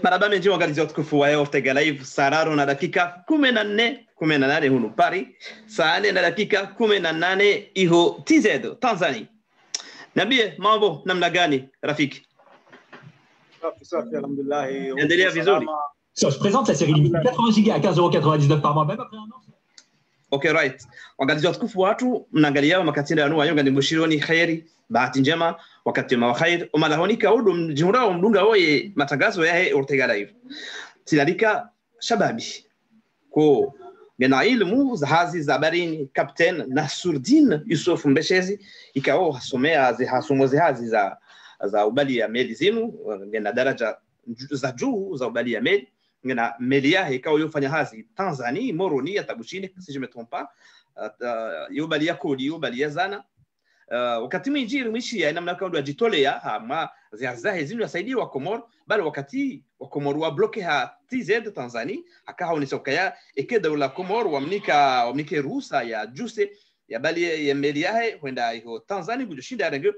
Maraba menji waangalizi watukufu wa Ortega Live sararo na dakika 18 hunu Paris saa 4 na dakika 18 iho TZ Tanzania. Nabie mambo namna gani rafiki? Safi alhamdulillah. Endelea vizuri. So, je présente la série limitée 80 Go à 15,99 € par mois même après un an. Okay, right. Waangalizi watukufu watu mnaangalia makatili ya nuwa ni mushironi khairi bahati njema wakati wa khair umalahoni kaudu mjumura wa mdunga oye matangazo ya Ortega Live tilalika shababi ko gena ilmu za hazi za barini Captain Nasruddin Yusuf Mbeshezi ikao hasomea hasomozi hazi za ubali ya meli zinu gena daraja za juu za ubali ya meli ngena meli yake ikao yofanya hazi Tanzania Moroni atabushini si je me trompe pas yobali ya kodi yobali ya zana wakati mwingine mwishi namna kaundu ajitolea ama ziazahe zinu yasaidia wa Komoro bali wakati wa Komoro wa bloke ha TZ Tanzania akahaonisha kaya ekeda ula Komoro wamnike ruhusa ya juse ya bali ya meli yahe kwenda hiyo Tanzania kujishinda rangi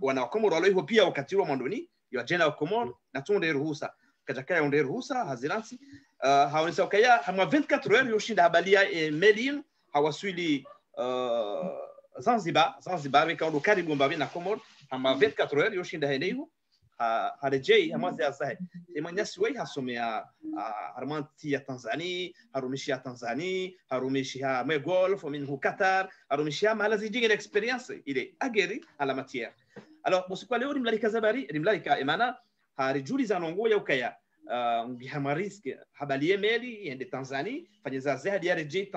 wana Komoro walo hiyo pia wakati wa mandoni ya jena wa Komoro na tunde ruhusa kajakaya unde ruhusa hazilansi haonisha kaya hamwa 24 heures yoshinda habali ya meli hawaswili Zanzibar wikaundu karibu mbavi na Komoro hama 24 heures yoshinda heneihu harejei hamazi azahe emanyasi wei hasomea harmanti ya Tanzania harumishi ya Tanzania harumishi ya golf minhu Qatar harumishi ya malazi jingine experience ile ageri ala matière. Alors musikwa leo rimlalika zabari rimlalika emana harijuli za nongo ya ukaya ngihamarisque habali meli yende Tanzania fanyeza zaidi ya rejei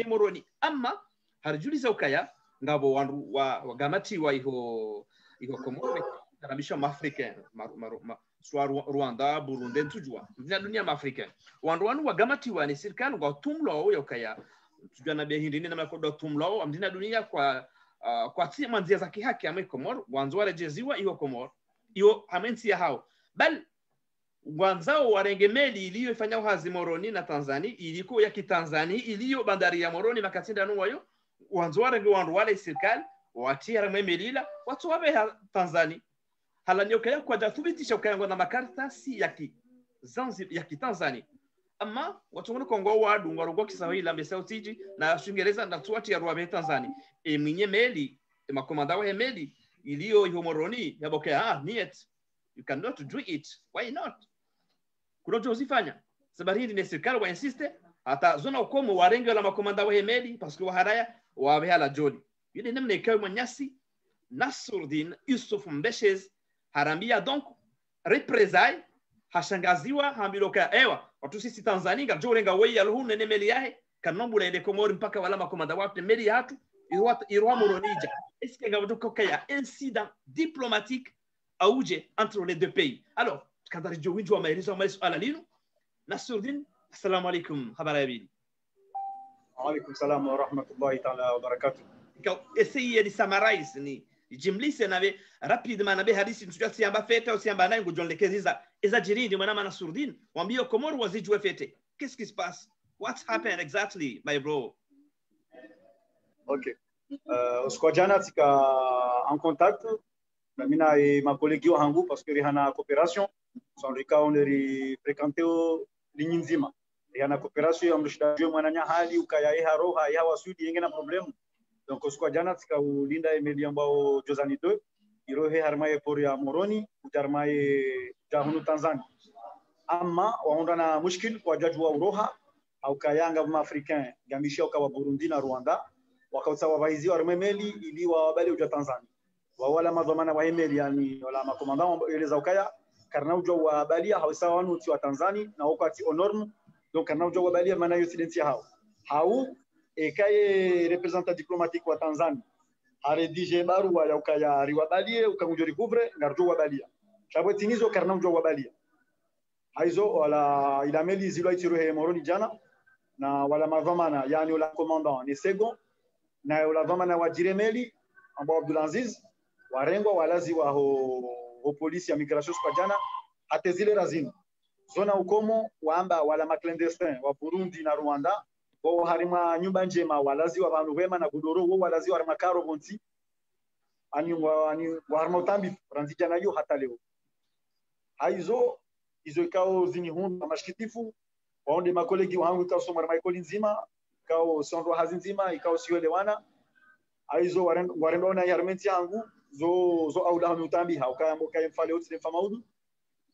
Moroni ama harijuliza ukaya ngabo wandu wa gamati wa iho Komoro karamisha Africain swa Rwanda Burundi tujua mzina dunia Africain wandu wa gamati wa ni serikali ngwa tumlo wa ukaya tujua na behindi ni na makodo tumlo mzina dunia kwa tima nzia za kihaki ya Komoro wanzo warejeziwa iho Komoro iho hamensi ya hao bal wanzao warenge meli iliyo ifanya hazi Moroni na Tanzania iliko ya kitanzania iliyo bandari ya Moroni makatinda nuwayo wanzuare ngi wandu wale serikali watia mmelila watu wabe Tanzania halanyoka ya kwa dathibitisha ukayango na makaratasi ya Tanzania ama watu ngono kongo wadu ngwarongo Kiswahili ambesa utiji na Kiingereza na tuati ya ruabe Tanzania mwenye meli makomanda wa meli iliyo hiyo Moroni yabokea niet you cannot do it why not kuna jozifanya sabari ni serikali wa insiste hata zona ukomo warenge la makomanda wa meli parce que waharaya wabe la joli yule namna ikawa manyasi Nasruddin Yusuf Mbeshezi harambia donc représailles hashangaziwa hambiloka ewa watu sisi Tanzania ngajorenga weya luhune ne meli yahe kanombu ende Komoro mpaka wala makomanda watu meli hatu irwa Moronija est-ce que ngabdo kaya incident diplomatique auje entre les deux pays alors kadari jowinjo wa maelezo ala lino Nasruddin Assalamu alaikum, habari yabili. Waalaikum salam wa rahmatullahi ta'ala wa barakatuh. Essaye de summarize ni jimlise nabe rapidement nabe hadisi ntusijua siamba fete au siamba naye ngujonlekezeza eza jirindi mwana mana surdin wambio Komoro wazijue fete. Qu'est-ce qui se passe? What's happened exactly, my bro? Ok. Usiku jana tika en contact na mina e ma collègue wangu parce que rihana coopération son rikao ndiri fréquenter linyi nzima rihana coopération ya mshida mwananya hali ukaya eha roha ya wasudi yengena problem. Donc usiku jana tika ulinda emeli ambao Jozani 2 irohe harmaye por ya Moroni ujarmaye jahunu Tanzania ama waonda na mushkil kwa jaju wa uroha au kayanga ma africain gambishia ukawa Burundi na Rwanda wakautsawa waizi wa meli ili wabali uja Tanzania wala madhamana wa emeli yani wala makomanda eleza ukaya karna uja wa balia hausawa wanu wa Tanzania na wakati honorme donc karna uja wa balia maana yosidenti hao ekaye representant diplomatique wa Tanzania a rédigé barua ya ukaya riwabalie ukamujori couvre ngarjo wa balia chabo tinizo karna uja wa balia haizo wala ila meli zilo itirohe Moroni jana na wala madhamana yani wala commandant ni second na wala dhamana wa jiremeli ambao Abdulaziz warengwa walazi wa ho polisi ya migration kwa jana atezile razini zona ukomo waamba wala maclandestin wa Burundi na Rwanda wao harima nyumba njema walazi wa bantu wema na gudoro wao walazi wa makaro bonti ani wa harma utambi ranzija nayo hata leo haizo hizo ikao zini hunda mashikitifu waonde makolegi wangu ikao soma maikoli nzima ikao sondo hazi nzima ikao sielewana aizo warendo na yarmenti yangu zo aula mutambi haukaya mboka mfale wote mfamaudu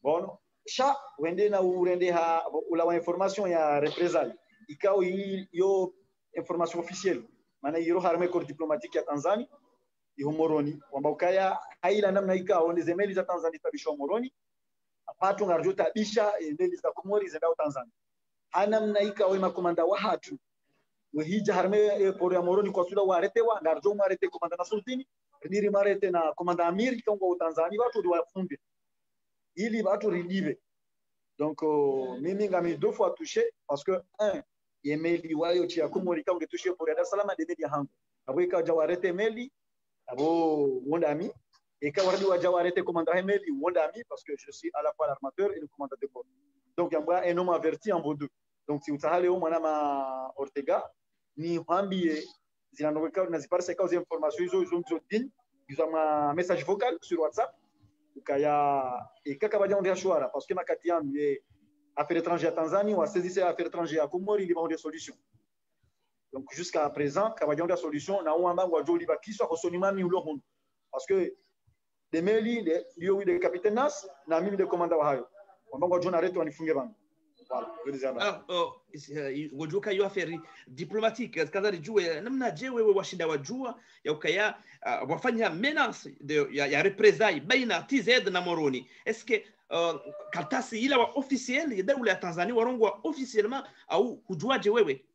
bono sha wende na urende ha ula wa information ya représailles ikao yo information officielle maana yiro harme corps diplomatique ya Tanzania iho Moroni kwamba ukaya haila namna ikao ni zemeli za Tanzania tabisha Moroni apatu ngarjo tabisha endeli za Komori zendao Tanzania anamna ikao makomanda wa hatu wehija harme por ya Moroni kwa sula warete wa ngarjo marete komanda na sultini niri marete na komanda Amir kango Tanzania watu wafunde ili watu ridive donc mimi ngami deux fois touché parce que un yemeli wayo chia Komori kango touché por ya Dar es Salaam de media hangu abweka jawarete meli abo wondami et quand wardi wa jawarete komanda meli wondami parce que je suis à la fois l'armateur et le commandant de bord donc yamba un homme averti en vaut deux donc si utahale au mwana Ortega ni hambie zinanoweka na ziparse cause information hizo din hizo ma message vocal sur WhatsApp ukaya ikaka baja ndia shwara parce que makati yangu ye affaires étrangères à Tanzanie ou saisissait affaires étrangères à Komori il va des solutions donc jusqu'à présent kabaja ndia solution na uamba wa joli bakiswa kosonimani ulo hondo parce que de meli de capitaine Nas na mimi de commandant wa hayo kwamba jona reto wanifunge bana. Alors, wajuka yu affaire diplomatique kadhari jue namna je wewe washinda wajua ya ukaya wafanya menace ya représailles baina TZ na Moroni. Est-ce que kartasi ila wa officiel ya dawla ya Tanzania warongwa officiellement au hujuaje wewe?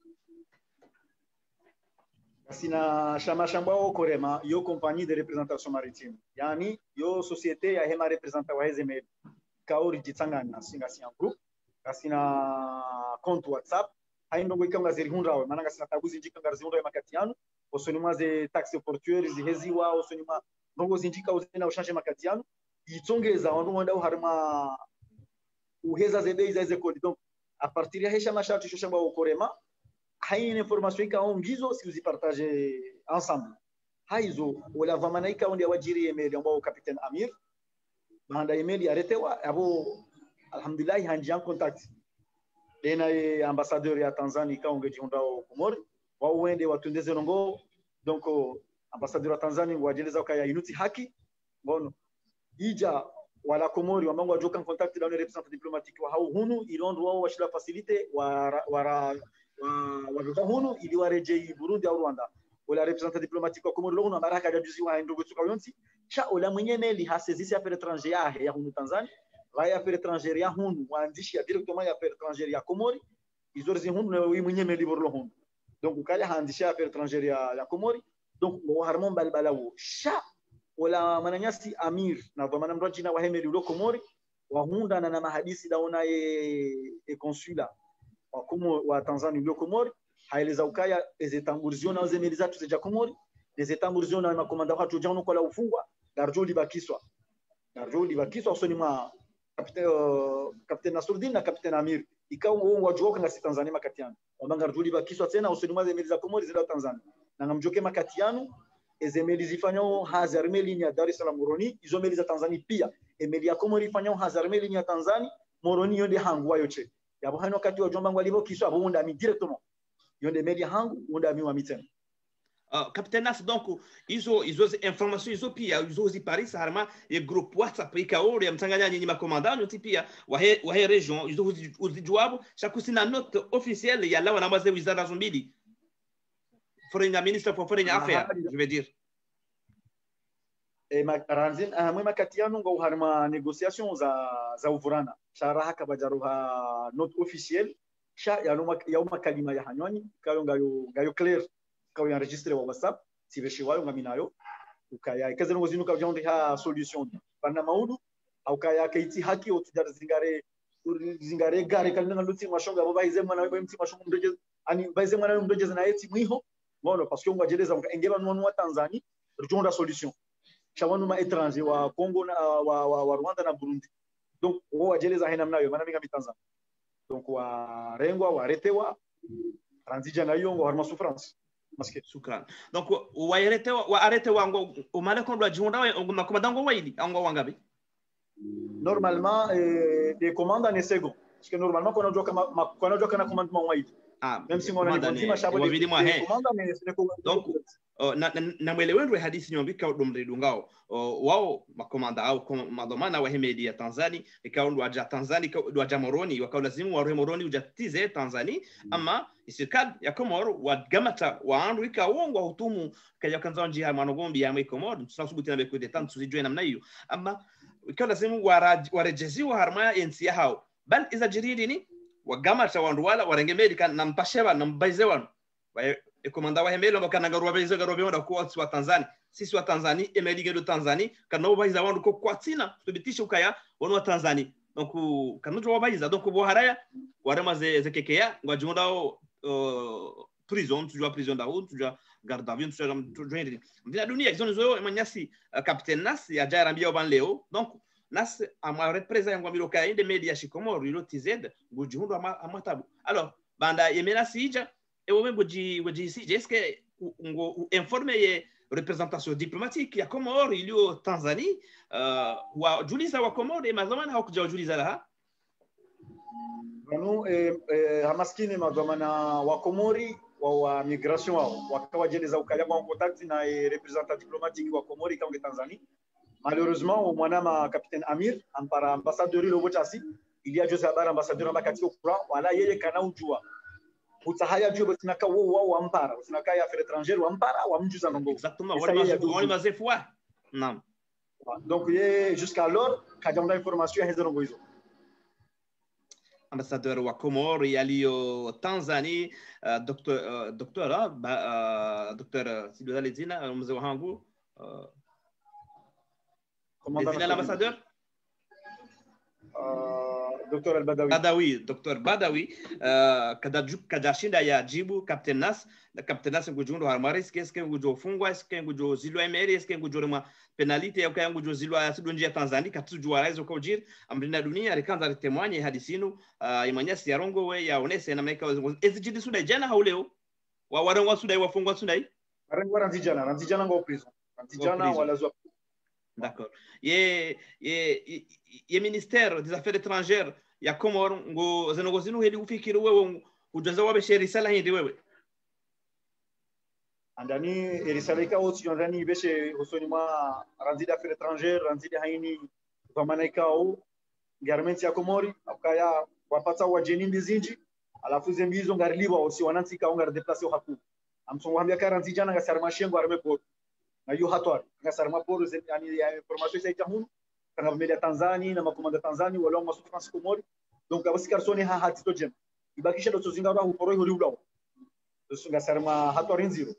Sina shamba au korema yo compagnie de représentation maritime yani yo société ya hema représenta wa hezemeli kaori jitsangana singa si en groupe kasina compte WhatsApp haindongo ikanga zirihundawe maana kasina tabuzi njika ngarzihundawe makatiano osonima ze taxe portuaire ziheziwa osonima ndongo zinjika uzena ushanje makatiano yitsongeza wandu ndau harima uheza ze bei za code donc à partir ya hesha mashati shoshamba ukorema haina information ikaongizo si uzipartage ensemble haizo wala vamana ikaondi wajiri email ambao capitaine Amir banda email aretewa abo alhamdulillah hanji en contact dena ambassadeur ya Tanzania kaonge jihundao Komori wa uende watundeze longo donc ambassadeur ya Tanzania wajeleza kaya inuti haki bono ija wala Komori wamangu wajoka en contact na representant diplomatique wa hunu ilondo wao washila facilite wa hunu ili wareje Burundi au Rwanda wala representant diplomatique wa Komori lono baraka jajuzi wa ndogo tuka yonsi cha ola mwenyewe li hasezisi affaires étrangères ya hunu Tanzania vai affaires étrangères ya hunu waandishi ya directement ya affaires étrangères ya Komori izorzi hunu na wewe mwenyewe liboro hunu donc ukaya haandishi affaires étrangères ya Komori donc wa harmon balbalawo sha wala mananyasi Amir na dhamana mroji na wahemeli ulo Komori wa hunda na mahadisi daona e consula wa Tanzania ndio Komori haeleza ukaya ezetambuliziona zemeli zatu zeja Komori ezetambuliziona makomanda watu jano kwa la ufungwa darjoli bakiswa usoni mwa kapteni Nasruddin na kapteni Amir ikawa wajoka ngasi Tanzania makatiano wabanga darjoli bakiswa tena usoni mwa zemeli za Komori zida Tanzania na ngamjoke makatiano ezemeli zifanyao hazar meli ya Dar es Salaam Moroni izo meli za Tanzania pia emeli ya Komori fanyao hazar meli ya Tanzania Moroni yonde hangwa yoche yabo hano wakati wa jomba ngwalibo kiswa abo onda mi directement yonde meli hangu onda mi wa mitena Capitaine Nas, donc izo information izo pia izo Paris harma e group WhatsApp ikaori ya mtanganya nyinyi makomandano pia wa he region izo uzijuabo chakusina note officielle ya lawa na maze wizara zombili foreign minister for foreign affairs je veux dire ranzin mwema katiano ngo harma négociation za uvurana sharaha kabajaruha note officielle sha ya kalima ya hanywani kayo ngayo clear kayo enregistré wa WhatsApp sibeshi wayo ngaminayo ukaya kazeno ngozinuka vyondi ha solution bana maudu au kaya kaiti haki otujara zingare gare kalina lutsi mashonga baba ize mwana wewe mti mashonga mdoje ani baize mwana wewe mdoje na yeti mwiho ngono parce que ngwajeleza ngeba nwa wa Tanzania rujonda solution shawanu ma étranger wa Congo na wa Rwanda na Burundi donc wajeleza hena mnayo maana minga Tanzania donc wa rengwa wa retewa ranzija na yongo harma souffrance maske sukran donc wa arete wango umale ko do junda wa makomandango waidi ango wangabi normalement des commandes en second parce que normalement qu'on a déjà kana commandement waidi même si on a dit ma chabo de donc na mwelewendwe hadithi nyombika udomri ngao wao makomanda au madomana wa hemedi ya Tanzania ikawa ndo aja Tanzania ndo aja Moroni wakao lazimu wa Moroni ujatize Tanzania ama serikali ya Komoro wa gamata wa andu ikaongo hutumu kaya kanza njia manogombi ya Komoro tunasubuti na beko de tantu sijue namna hiyo ama ikawa lazimu warejeziwa harma ensi ya hao bal iza jiridi ni wa gamata wa ndwala warengemedi kan nampasheba nambaizewa komanda wa hemelo makana garobeza garobeza kwa wa Tanzania sisi wa Tanzania emelige do Tanzania kana ubaiza wandu ko kwatina tubitisha ukaya wanu wa Tanzania donc kana jo ubaiza donc bo haraya warema ze kekea ngwajunda prison tujua prison dawo tujua garde à vue tujua ndina dunia hizo nzo manyasi capitaine Nas ya jara mbia oban leo donc Nas ama represent ngwamilo kaya inde media shikomoro ilo TZ ngujundu amatabu alors banda yemena sija et au même est-ce que on informe les représentations diplomatiques ya Komoro ilio Tanzania wa juliza wa Komoro e mazamana hakuja juliza la banu hamaskini mazamana wa Komori wa migration wao wakawajeleza ukayama en contact na représentants diplomatiques wa Komori kama Tanzania malheureusement au mwanama capitaine Amir ampara ambassadeur ile wochasi il y a juste habari ambassadeur ambakati okura wala yeye kana ujua utahaya juu tunaka wao wampara tunaka ya affaires étrangères wampara wa mjuza ngombo exactement wale mazefwa naam donc ye jusqu'alors kajonda information ya hizo hizo ambassadeur wa Komoro yaliyo Tanzania docteur Sidou Ledina mzee wangu comment l'ambassadeur Dr. Al-Badawi. Dr. Badawi kadashinda ya jibu Captain Nas na Captain Nas ngujundo harmari eske ngujo fungwa eske ngujo zilwa emeri eske ngujo ma penalite ya kaya ngujo zilwa ya sidonji ya Tanzania katujua raizo kwa ujiri amrina dunia alikanza ritemwanye hadisinu imanyasi ya rongo we ya onese na meka ezijidi sudai jana hauleo wa waranwa sudai wafungwa sudai waranwa ranzijana ngo prison ranzijana walazwa. D'accord. Ye ministère des affaires étrangères ya Komoro ngo zenogozinu hedi ufikiri wewe ujaza wabe risala hindi wewe andani risala ikao ndani beshe husoni mwa ranzi des affaires étrangères ranzi haini kwa maana ikao government ya Komori akaya wapata wajeni mbizinji alafu zembizo ngariliwa osi wanansi ka ngar déplacer haku amsongo hambia karanzi jana ngasarma shengo arme po na hiyo hatari ngasarma po yani ya information sai tahunu kana media Tanzania na makomanda Tanzania wala wa France Komori donc abasikar soni ha hatito jem ibakisha ndo tuzinga ba uporo hori ulawo ngasarma hatari nziro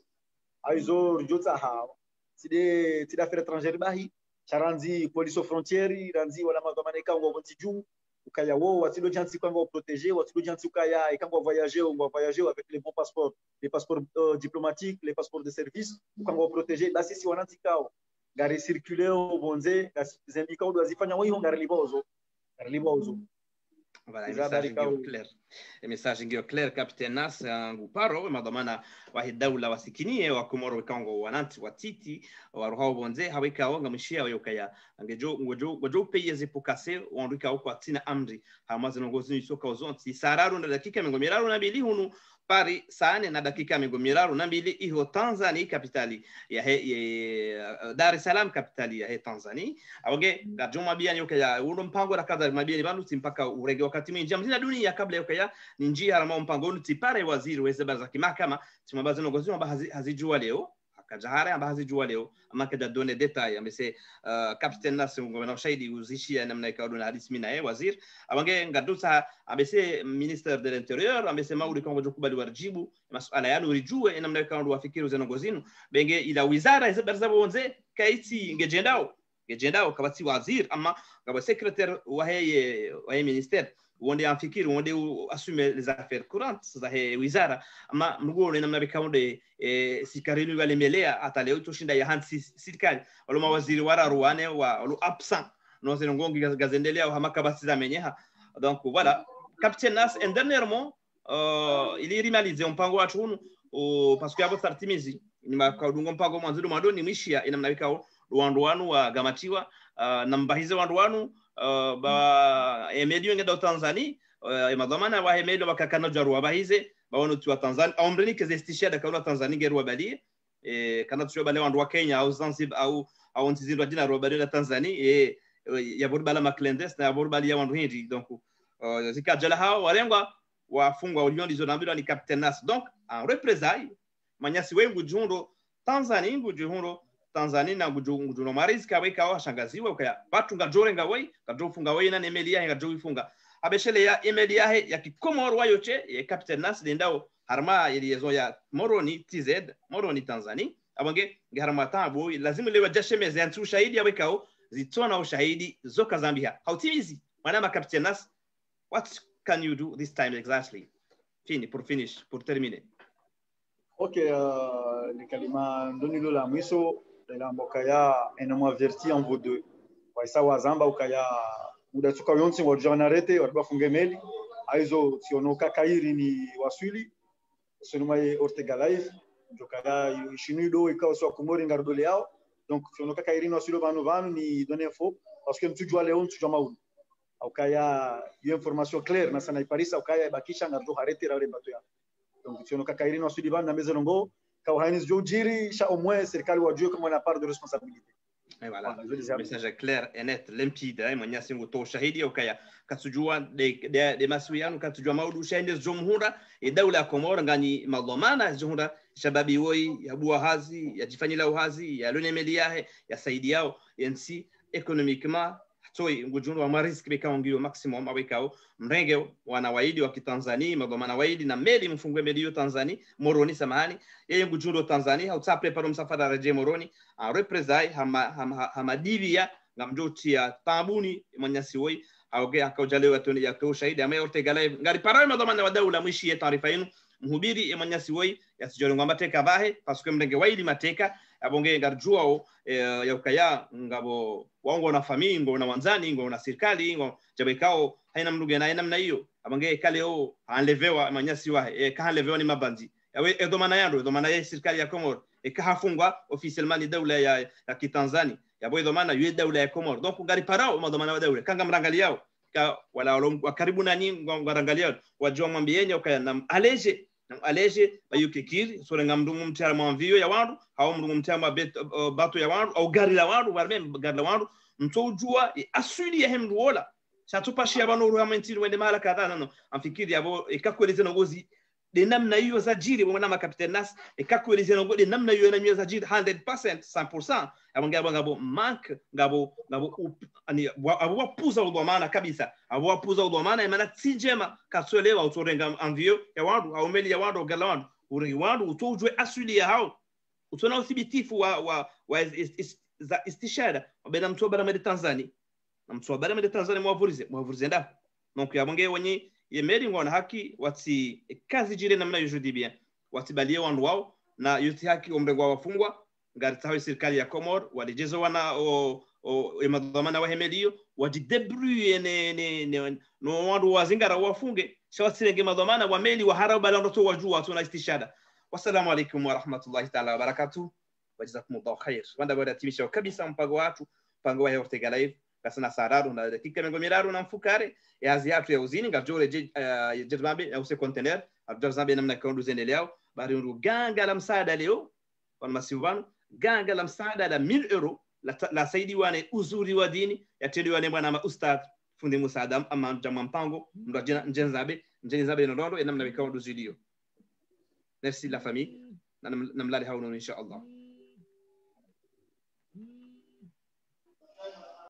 aizo jota ha side tida affaires étrangères bahi charanzi police aux frontières ranzi wala madomane ka ngo bonti juu ukaya wo watilo jansi kwa va protéger watilo jansi ukaya et quand on va voyager avec les bons passeports, les passeports diplomatiques, les passeports de service, quand on va protéger là sisi wanatikao gari circuler au bonze zembika ndo azifanya wao gari libozo Voilà, message ngio clair Captain Nas nguparo madamana wahidaula wasikinie wa Komoro Kongo wananti watiti waruhao bonze haweka wanga mshia wayokaya angejo ngojo peyeze pokase wanduka huko atina amri hamaze ngozi isoka ozonti sararu na dakika 12 hunu pari sane na dakika 12 iho Tanzania kapitali ya Dar es Salaam kapitali ya Tanzania awage gajoma bia yokaya uno mpango la kadha mabia bandu mpaka urege wakati mwingi mzina dunia kabla yokaya ni njia harama mpango nutipare waziri wa zaba za kimahakama timabaza ngozi hazijua leo akajahara amba hazijua leo ama kaja donner detail amese Captain Nas ngomena shahidi uzishia namna ikaona hadisi mina waziri awange ngadusa amese minister de l'intérieur amese maudi Kongo jokubali warjibu masuala yanu urijue namna ikaona wafikiri uzanongozinu benge ila wizara zaba za bonze kaiti ngejendao kabati waziri ama kaba secrétaire wa ministère wonde amfikiri wonde assumer les affaires courantes za wizara ama mgone namna bikaonde sikarinu wale melea ataleo toshinda ya hansi serikali wale mawaziri wara ruane wa absent no zenongongi gazendelea au hamaka basi za menyeha donc voilà Captain Nas et dernièrement il est réalisé mpango wa tunu parce que abo sartimizi ni makadungo mpango mwanzo madoni mwishia inamnawika wandu wa gamatiwa nambahize wandu ba emedio ngeda Tanzania madhamana wa emedio bakakana jarwa bahize bawono tu Tanzania ombreni kezestisha dakana Tanzania gerwa bali kana tu bale wandu wa Kenya au Zanzibar au ntizindwa dina ro bali la Tanzania ya borbala maklendes na borbali ya wandu hindi donc zikajala hao walengwa wafungwa Union dizonambira ni Captain Nas donc en représailles manyasi wengu jundo Tanzania ngujundo Tanzania na ngujuno marizi kaweka washangaziwa ukaya watu ngajorenga wei ngajofunga wei na emelia ngajoifunga abeshele ya emelia ya kikomoro wayoche ya Captain Nas dendao harma iliyezo ya Moroni TZ Moroni Tanzania abange harma tabu lazima lewa jashemeze antu shahidi awekao zitona ushahidi zoka Zambia hautimizi manama Captain Nas what can you do this time exactly pour terminer okay ni kalima ndonilo la mwiso la mbokaya enamo averti en vos deux waisa wazamba ukaya muda tuka yonsi wa journalete wa funge meli aizo sionoka kairi ni waswili sonumai Ortega live jokaya shinido ikawa swa kumori ngardole yao donc sionoka kairi ni waswili vanu ni donner info parce que mtujua leo mtujua maulu ukaya hiyo information claire na sana iparisa ukaya bakisha ngardo harete rale bato ya donc sionoka kairi ni waswili vanu na mezalongo Kauhanis Jojiri, au moins, serikali wajue kama wana part de responsabilité. Et voilà, message clair et net, limpide. Mwenye singu to shahidi ukaya katujua de masuiano katujua maudu shahidi zumhura daula ya Komoro ngani madhamana zumhura shababi woi ya bua hazi ya jifanyila uhazi ya lune mediahe ya saidi yao yansi économiquement toi ngujuno wa mariski beka ongio maximum awekao mrenge wanawaidi wa Kitanzania madhamana waidi na meli mfungwe meli yo Tanzania Moroni samahani yeye ngujuno Tanzania au tsaple para msafara reje Moroni a représailles hamadivia ngamjoti ya tabuni manyasi woi auge akaujalewa tuni ya to shahidi ama Ortega live ngari para madhamana wa daula mwishi ya taarifa yenu mhubiri manyasi woi yasijolonga mateka bahe parce que mrenge waidi mateka abonge ngarjuao ya ukaya ngabo wango na famingo na wanzani ngo na serikali ngo jabekao haina mluge na namna hiyo abonge kaleo anlevewa manyasi wa kaanlevewa ni mabandi yawe edomana yando edomana ya serikali ya Komoro kahafungwa officiellement daula ya Kitanzania yabo edomana yue daula ya Komoro donc ngari parao madomana wa daula kanga mrangali yao ka wala karibu na nyingi ngarangali yao wajua mwambienya ukaya na aleje bayukikiri sore ngamdungu mtara mwanvio ya wandu hao mdungu mtara bato ya wandu au gari la wandu warme gari la wandu mtojua asuli ya hemdu wola satupashia bano ruha mentiri wende mala kadha nano amfikiri yabo ikakweleze ngozi de namna hiyo za jiri mwana ma Captain Nas ikakweleze ngozi de namna hiyo na za jiri 100% 100% ngabo mank ngabo ani abo wapuza udwamana kabisa abo wapuza udwamana imana tijema kasolewa utorenga anvio ya wandu au meli ya wandu gala wandu uri wandu utojwe asuli ya hao utona uthibitifu wa za istishara bena mtobara mede Tanzania na mtobara mede Tanzania mwavurize nda donc ya bonge woni ye meri ngona haki wati kazi jire namna yujudi bien wati balie wandu wao na yuti haki omre kwa wafungwa ngari tawi serikali ya Komoro walijezo wana o madhamana wa hemelio wajidebruye ne no wandu wazingara wafunge shawasirenge madhamana wa meli wa haraba la ndoto wajua tuna istishada. Wassalamu alaikum wa rahmatullahi ta'ala wa barakatuh wa jazakumullahu khair. Wanda bada timisha kabisa mpango watu mpango wa Ortega Live kasana sararu na dakika mengo miraru na mfukare ya ziatu ya uzini ngajore jedmambe au se container abdazambe namna kaundu zendeleo bari ndu ganga la msaada leo wan masivanu ganga la msaada la 1000 euro la saidi wane uzuri wa dini ya tedi wane mwana ma ustad fundi musaada ama jama mpango ndo njenzabe ndondo namna kaundu zidio. Merci la famille namlali hawno inshallah.